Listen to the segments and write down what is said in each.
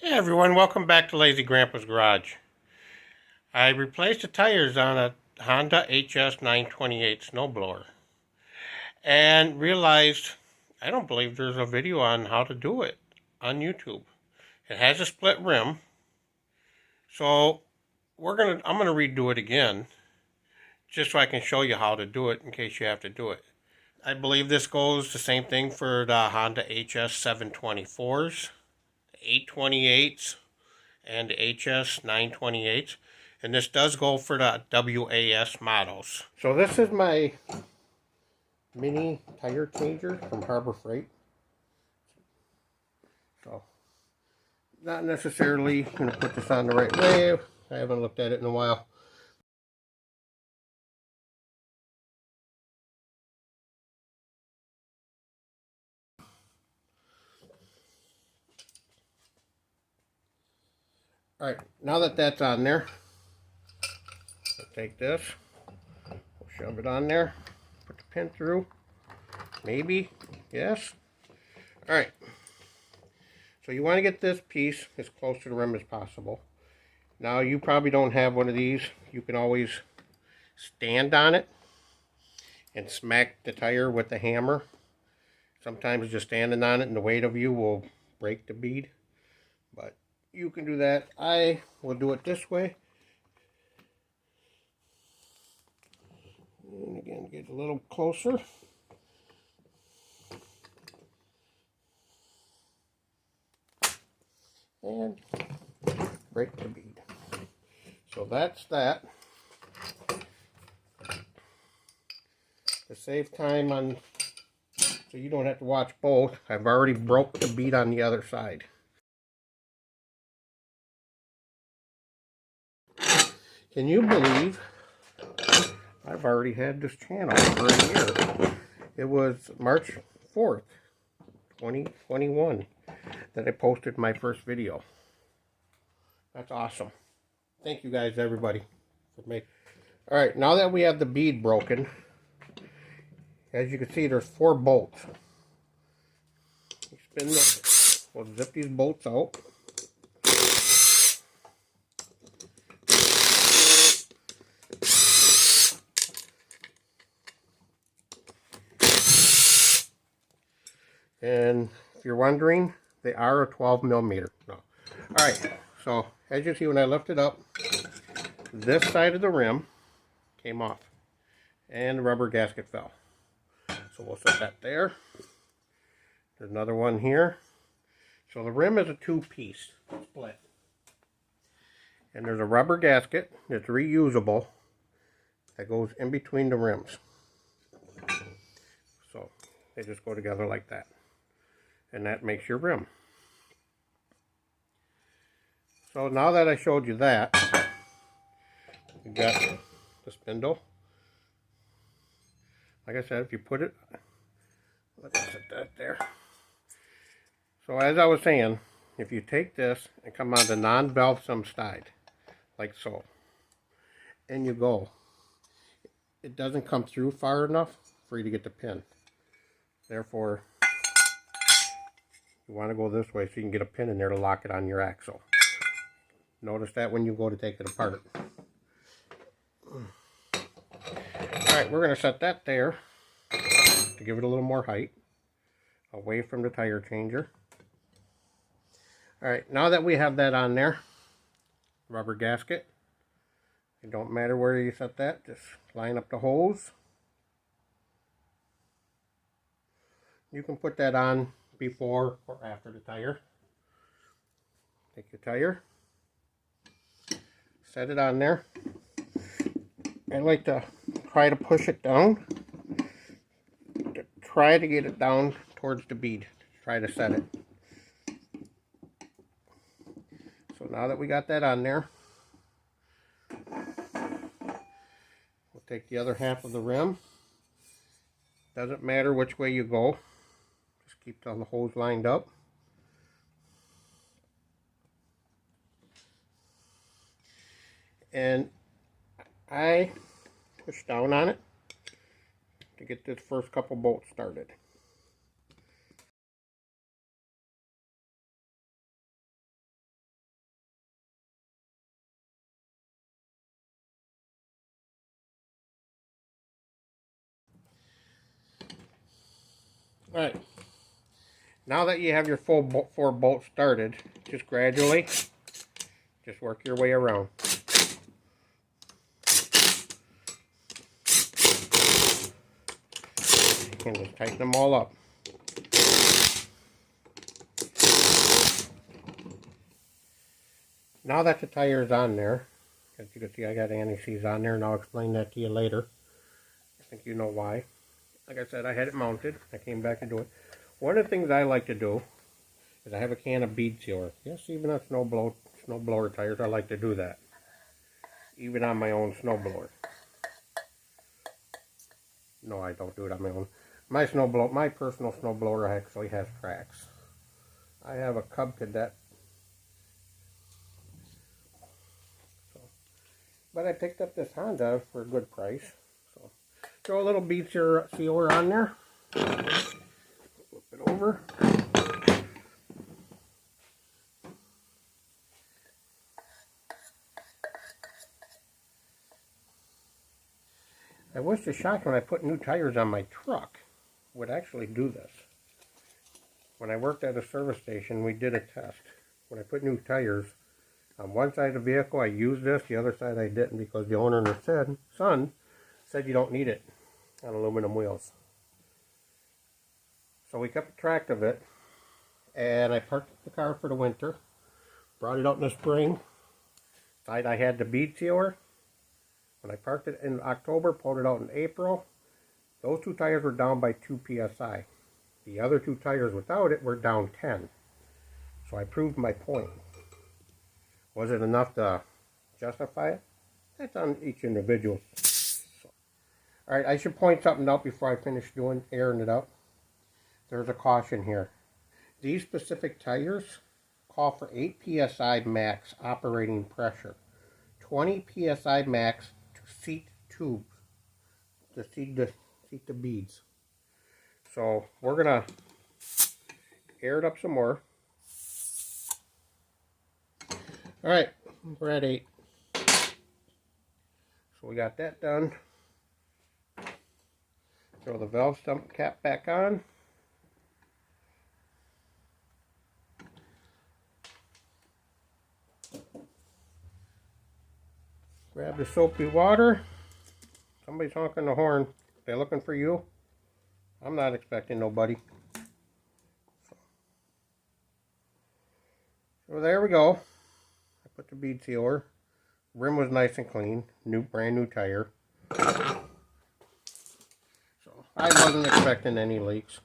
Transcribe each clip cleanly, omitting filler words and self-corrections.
Hey everyone, welcome back to Lazy Grandpa's Garage. I replaced the tires on a Honda HS928 snowblower and realized I don't believe there's a video on how to do it on YouTube. It has a split rim, so I'm gonna redo it again just so I can show you how to do it in case you have to do it. I believe this goes the same thing for the Honda HS724s, 828s, and the HS928s, and this does go for the WAS models. So this is my mini tire changer from Harbor Freight. So not necessarily going to put this on the right way. I haven't looked at it in a while. Alright, now that that's on there, I'll take this, we'll shove it on there, put the pin through, maybe, yes. Alright, so you want to get this piece as close to the rim as possible. Now you probably don't have one of these. You can always stand on it and smack the tire with the hammer. Sometimes just standing on it and the weight of you will break the bead. But you can do that. I will do it this way. And again, get a little closer. And break the bead. So that's that. To save time on, so you don't have to watch both, I've already broke the bead on the other side. Can you believe I've already had this channel for a year? It was March 4th, 2021 that I posted my first video. That's awesome. Thank you guys, everybody, for making. Alright, now that we have the bead broken, as you can see, there's 4 bolts. You spin the, we'll zip these bolts out. And if you're wondering, they are a 12 millimeter. No. Alright, so as you see, when I lift it up, this side of the rim came off and the rubber gasket fell. So we'll set that there. There's another one here. So the rim is a 2-piece split. And there's a rubber gasket that's reusable that goes in between the rims. So they just go together like that. And that makes your rim. So now that I showed you that, you got the spindle. Like I said, if you put it, let's set that there. So as I was saying, if you take this and come on the non-valve-sum side, like so, and you go, it doesn't come through far enough for you to get the pin. Therefore, you want to go this way so you can get a pin in there to lock it on your axle. Notice that when you go to take it apart. Alright, we're going to set that there to give it a little more height away from the tire changer. Alright, now that we have that on there, rubber gasket, it don't matter where you set that, just line up the holes. You can put that on before or after the tire. Take your tire, set it on there. I like to try to push it down, to try to get it down towards the bead, try to set it. So now that we got that on there, we'll take the other half of the rim. Doesn't matter which way you go, just keep the holes lined up. And I push down on it to get this first couple bolts started. Alright, now that you have your full 4 bolts started, just gradually, just work your way around. And just tighten them all up. Now that the tire is on there, as you can see I got anti-seize on there, and I'll explain that to you later. I think you know why. Like I said, I had it mounted. I came back to do it. One of the things I like to do is I have a can of bead sealer. Yes, even on snowblower tires, I like to do that. Even on my own snowblower. No, I don't do it on my own. My personal snowblower actually has tracks. I have a Cub Cadet. But I picked up this Honda for a good price. So throw a little bead sealer on there. Flip it over. I was just shocked when I put new tires on my truck would actually do this. When I worked at a service station, we did a test. When I put new tires on one side of the vehicle, I used this. The other side I didn't, because the owner and her son said you don't need it on aluminum wheels. So we kept track of it, and I parked the car for the winter, brought it out in the spring. Side I had the bead sealer. When I parked it in October, pulled it out in April, those 2 tires were down by 2 psi. The other 2 tires without it were down 10. So I proved my point. Was it enough to justify it? That's on each individual. Alright, I should point something out before I finish airing it up. There's a caution here. These specific tires call for 8 psi max operating pressure. 20 psi max to seat tubes. To seat the beads. So we're going to air it up some more. Alright, we're at 8. So we got that done. Throw the valve stump cap back on. Grab the soapy water. Somebody's honking the horn. They're looking for you. I'm not expecting nobody. So there we go. I put the bead sealer. Rim was nice and clean. Brand new tire. So I wasn't expecting any leaks.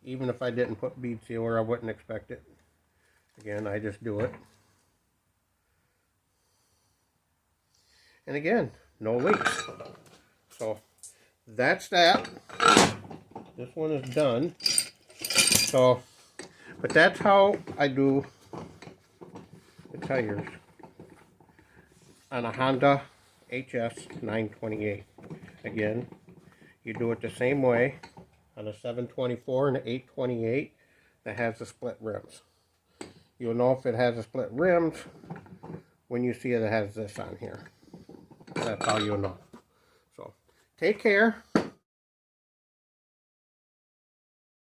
Even if I didn't put bead sealer, I wouldn't expect it. Again, I just do it. And again, no leaks. So that's that. This one is done. So, but that's how I do the tires on a Honda HS928. Again, you do it the same way on a 724 and an 828 that has the split rims. You'll know if it has the split rims when you see it has this on here. That's how you'll know. So, take care.